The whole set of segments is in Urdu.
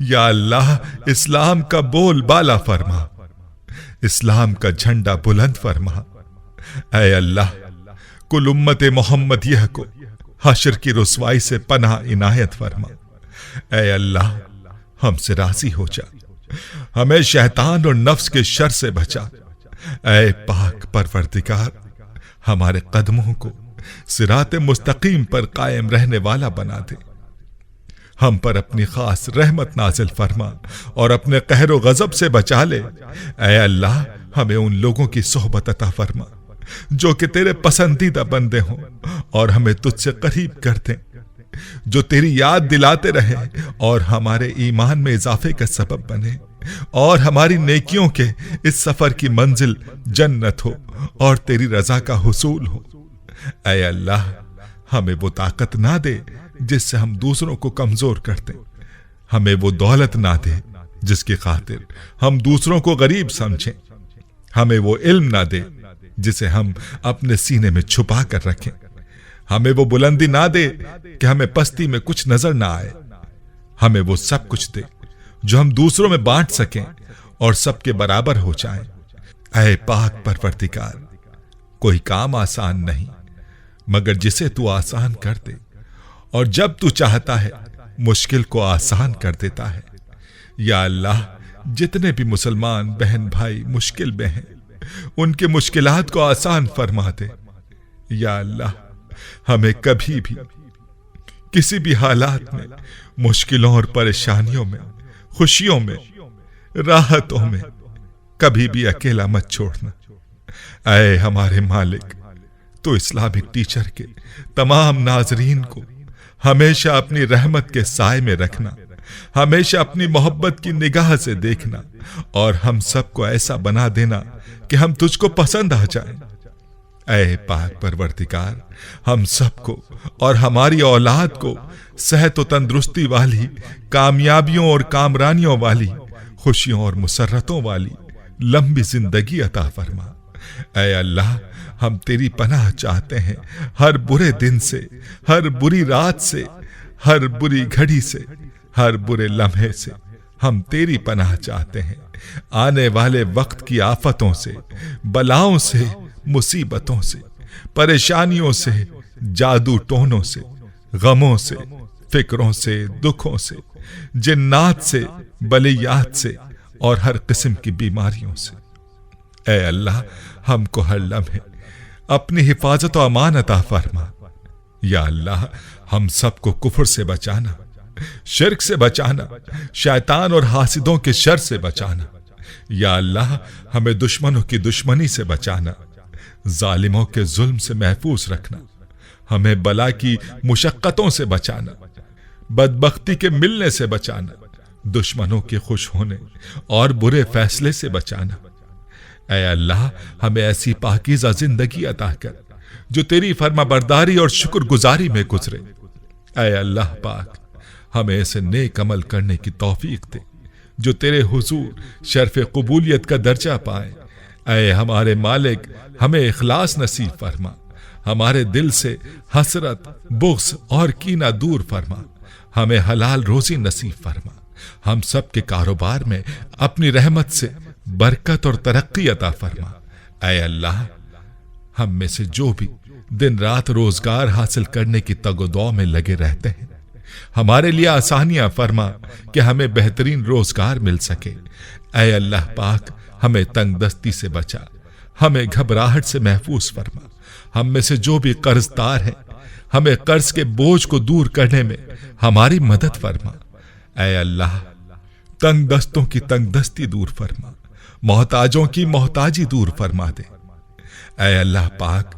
یا اللہ اسلام کا بول بالا فرما، اسلام کا جھنڈا بلند فرما۔ اے اللہ کل امت محمدیہ کو حشر کی رسوائی سے پناہ عنایت فرما۔ اے اللہ ہم سے راضی ہو جا، ہمیں شیطان اور نفس کے شر سے بچا۔ اے پاک پروردگار ہمارے قدموں کو صراط مستقیم پر قائم رہنے والا بنا دے، ہم پر اپنی خاص رحمت نازل فرما اور اپنے قہر و غضب سے بچا لے۔ اے اللہ ہمیں ان لوگوں کی صحبت عطا فرما جو کہ تیرے پسندیدہ بندے ہوں اور ہمیں تجھ سے قریب کر دیں، جو تیری یاد دلاتے رہیں اور ہمارے ایمان میں اضافے کا سبب بنے، اور ہماری نیکیوں کے اس سفر کی منزل جنت ہو اور تیری رضا کا حصول ہو۔ اے اللہ ہمیں وہ طاقت نہ دے جس سے ہم دوسروں کو کمزور کرتے، ہمیں وہ دولت نہ دے جس کی خاطر ہم دوسروں کو غریب سمجھیں، ہمیں وہ علم نہ دے جسے ہم اپنے سینے میں چھپا کر رکھیں، ہمیں وہ بلندی نہ دے کہ ہمیں پستی میں کچھ نظر نہ آئے، ہمیں وہ سب کچھ دے جو ہم دوسروں میں بانٹ سکیں اور سب کے برابر ہو جائیں۔ اے پاک پروردگار کوئی کام آسان نہیں مگر جسے تو آسان کر دے، اور جب تو چاہتا ہے مشکل کو آسان کر دیتا ہے۔ یا اللہ جتنے بھی مسلمان بہن بھائی مشکل میں ہیں ان کے مشکلات کو آسان فرما دے۔ یا اللہ ہمیں کبھی بھی کسی بھی حالات میں مشکلوں اور پریشانیوں میں، خوشیوں میں، راحتوں میں کبھی بھی اکیلا مت چھوڑنا۔ اے ہمارے مالک تو اسلامک ٹیچر کے تمام ناظرین کو ہمیشہ اپنی رحمت کے سائے میں رکھنا، ہمیشہ اپنی محبت کی نگاہ سے دیکھنا، اور ہم سب کو ایسا بنا دینا کہ ہم تجھ کو پسند آ جائیں۔ اے پاک پروردگار ہم سب کو اور ہماری اولاد کو صحت و تندرستی والی، کامیابیوں اور کامرانیوں والی، خوشیوں اور مسرتوں والی لمبی زندگی عطا فرما۔ اے اللہ ہم تیری پناہ چاہتے ہیں ہر برے دن سے، ہر بری رات سے، ہر بری گھڑی سے، ہر برے لمحے سے ہم تیری پناہ چاہتے ہیں، آنے والے وقت کی آفتوں سے، بلاؤں سے، مصیبتوں سے، پریشانیوں سے، جادو ٹونوں سے، غموں سے، فکروں سے، دکھوں سے، جنات سے، بلیات سے اور ہر قسم کی بیماریوں سے۔ اے اللہ ہم کو ہر لمحے اپنی حفاظت و امان عطا فرما۔ یا اللہ ہم سب کو کفر سے بچانا، شرک سے بچانا، شیطان اور حاسدوں کے شر سے بچانا۔ یا اللہ ہمیں دشمنوں کی دشمنی سے بچانا، ظالموں کے ظلم سے محفوظ رکھنا، ہمیں بلا کی مشقتوں سے بچانا، بدبختی کے ملنے سے بچانا، دشمنوں کے خوش ہونے اور برے فیصلے سے بچانا۔ اے اللہ ہمیں ایسی پاکیزہ زندگی عطا کر جو تیری فرما برداری اور شکر گزاری میں گزرے۔ اے اللہ پاک ہمیں ایسے نیک عمل کرنے کی توفیق دے جو تیرے حضور شرف قبولیت کا درجہ پائے۔ اے ہمارے مالک ہمیں اخلاص نصیب فرما، ہمارے دل سے حسرت، بغض اور کینہ دور فرما، ہمیں حلال روزی نصیب فرما، ہم سب کے کاروبار میں اپنی رحمت سے برکت اور ترقی عطا فرما۔ اے اللہ ہم میں سے جو بھی دن رات روزگار حاصل کرنے کی تگ و دو میں لگے رہتے ہیں ہمارے لیے آسانیاں فرما کہ ہمیں بہترین روزگار مل سکے۔ اے اللہ پاک ہمیں تنگ دستی سے بچا، ہمیں گھبراہٹ سے محفوظ فرما، ہم میں سے جو بھی قرض دار ہیں ہمیں قرض کے بوجھ کو دور کرنے میں ہماری مدد فرما۔ اے اللہ تنگ دستوں کی تنگ دستی دور فرما، محتاجوں کی محتاجی دور فرما دے۔ اے اللہ پاک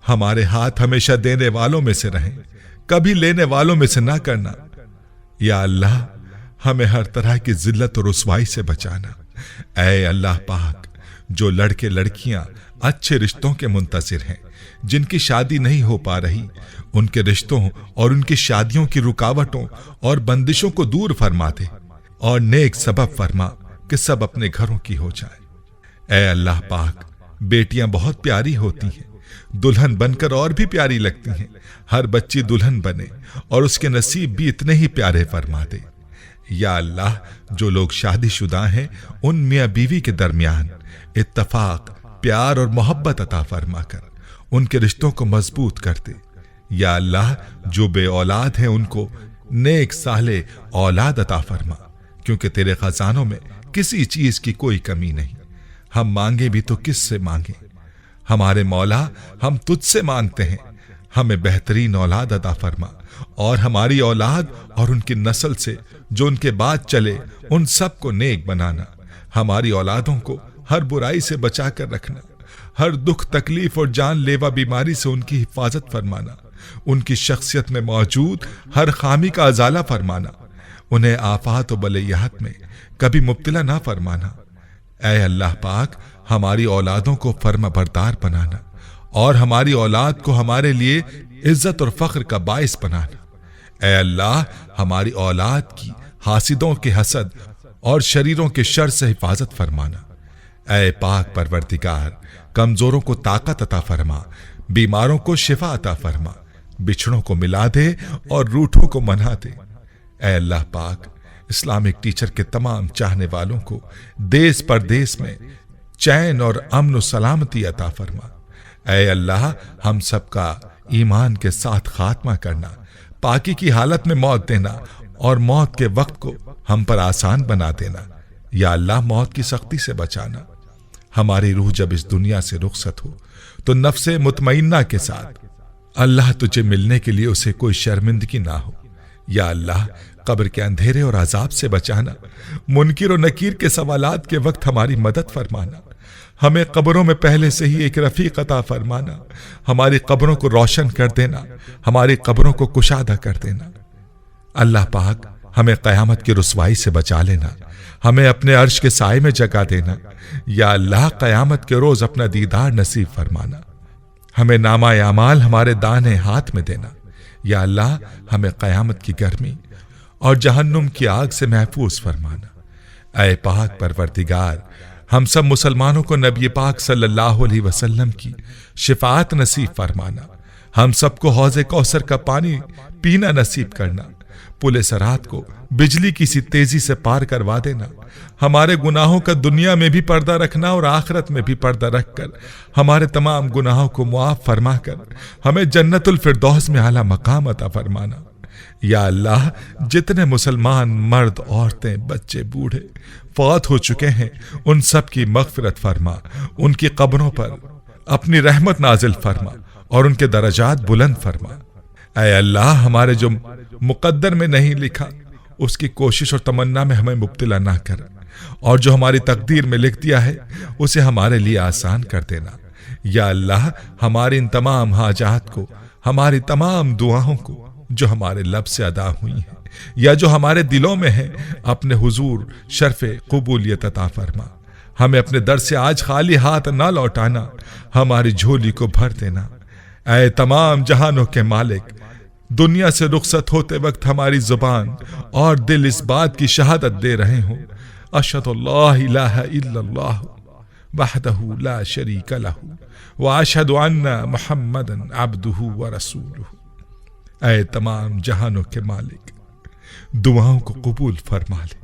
ہمارے ہاتھ ہمیشہ دینے والوں میں سے رہیں، کبھی لینے والوں میں سے نہ کرنا۔ یا اللہ ہمیں ہر طرح کی ذلت اور رسوائی سے بچانا۔ اے اللہ پاک جو لڑکے لڑکیاں اچھے رشتوں کے منتظر ہیں، جن کی شادی نہیں ہو پا رہی، ان کے رشتوں اور ان کی شادیوں کی رکاوٹوں اور بندشوں کو دور فرما دے اور نیک سبب فرما کہ سب اپنے گھروں کی ہو جائے۔ اے اللہ پاک بیٹیاں بہت پیاری ہوتی ہیں، دلہن بن کر اور بھی پیاری لگتی ہیں، ہر بچی دلہن بنے اور اس کے نصیب بھی اتنے ہی پیارے فرما دے۔ یا اللہ جو لوگ شادی شدہ ہیں ان میاں بیوی کے درمیان اتفاق، پیار اور محبت عطا فرما کر ان کے رشتوں کو مضبوط کر دے۔ یا اللہ جو بے اولاد ہیں ان کو نیک صالح اولاد عطا فرما، کیونکہ تیرے خزانوں میں کسی چیز کی کوئی کمی نہیں۔ ہم مانگے بھی تو کس سے مانگیں؟ ہمارے مولا ہم تجھ سے مانگتے ہیں، ہمیں بہترین اولاد عطا فرما، اور ہماری اولاد اور ان کی نسل سے جو ان کے بعد چلے ان سب کو نیک بنانا۔ ہماری اولادوں کو ہر برائی سے بچا کر رکھنا، ہر دکھ تکلیف اور جان لیوا بیماری سے ان کی حفاظت فرمانا، ان کی شخصیت میں موجود ہر خامی کا ازالہ فرمانا، انہیں آفات و بلیات میں کبھی مبتلا نہ فرمانا۔ اے اللہ پاک ہماری اولادوں کو فرما بردار بنانا، اور ہماری اولاد کو ہمارے لیے عزت اور فخر کا باعث بنانا۔ اے اللہ ہماری اولاد کی حاسدوں کے حسد اور شریروں کے شر سے حفاظت فرمانا۔ اے پاک پروردگار کمزوروں کو طاقت عطا فرما، بیماروں کو شفا عطا فرما، بچھڑوں کو ملا دے اور روٹھوں کو منا دے۔ اے اللہ پاک اسلامک ٹیچر کے تمام چاہنے والوں کو دیس پردیس میں چین اور امن و سلامتی عطا فرما۔ اے اللہ ہم سب کا ایمان کے ساتھ خاتمہ کرنا، پاکی کی حالت میں موت دینا، اور موت کے وقت کو ہم پر آسان بنا دینا۔ یا اللہ موت کی سختی سے بچانا۔ ہماری روح جب اس دنیا سے رخصت ہو تو نفس مطمئنہ کے ساتھ اللہ تجھے ملنے کے لیے اسے کوئی شرمندگی نہ ہو۔ یا اللہ قبر کے اندھیرے اور عذاب سے بچانا، منکر و نکیر کے سوالات کے وقت ہماری مدد فرمانا، ہمیں قبروں میں پہلے سے ہی ایک رفیق عطا فرمانا، ہماری قبروں کو روشن کر دینا، ہماری قبروں کو کشادہ کر دینا۔ اللہ پاک ہمیں قیامت کی رسوائی سے بچا لینا، ہمیں اپنے عرش کے سائے میں جگہ دینا۔ یا اللہ قیامت کے روز اپنا دیدار نصیب فرمانا، ہمیں نامہ اعمال ہمارے دانے ہاتھ میں دینا۔ یا اللہ ہمیں قیامت کی گرمی اور جہنم کی آگ سے محفوظ فرمانا۔ اے پاک پروردگار ہم سب مسلمانوں کو نبی پاک صلی اللہ علیہ وسلم کی شفاعت نصیب فرمانا، ہم سب کو حوض کوثر کا پانی پینا نصیب کرنا، پل صراط کو بجلی کی سی تیزی سے پار کروا دینا، ہمارے گناہوں کا دنیا میں بھی پردہ رکھنا اور آخرت میں بھی پردہ رکھ کر ہمارے تمام گناہوں کو معاف فرما کر ہمیں جنت الفردوس میں اعلیٰ مقام عطا فرمانا۔ یا اللہ جتنے مسلمان مرد، عورتیں، بچے، بوڑھے فوت ہو چکے ہیں ان سب کی مغفرت فرما، ان کی قبروں پر اپنی رحمت نازل فرما اور ان کے درجات بلند فرما۔ اے اللہ ہمارے جو مقدر میں نہیں لکھا اس کی کوشش اور تمنا میں ہمیں مبتلا نہ کر، اور جو ہماری تقدیر میں لکھ دیا ہے اسے ہمارے لیے آسان کر دینا۔ یا اللہ ہماری ان تمام حاجات کو، ہماری تمام دعاؤں کو جو ہمارے لب سے ادا ہوئی ہیں یا جو ہمارے دلوں میں ہیں، اپنے حضور شرف قبولیت عطا فرما۔ ہمیں اپنے در سے آج خالی ہاتھ نہ لوٹانا، ہماری جھولی کو بھر دینا۔ اے تمام جہانوں کے مالک دنیا سے رخصت ہوتے وقت ہماری زبان اور دل اس بات کی شہادت دے رہے ہوں اشہد اللہ الہ الا اللہ وحدہ لا شریک لہ واشہد ان محمدا عبدہ ورسولہ۔ اے تمام جہانوں کے مالک دعاؤں کو قبول فرما لے،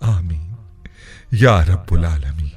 آمین یا رب العالمین۔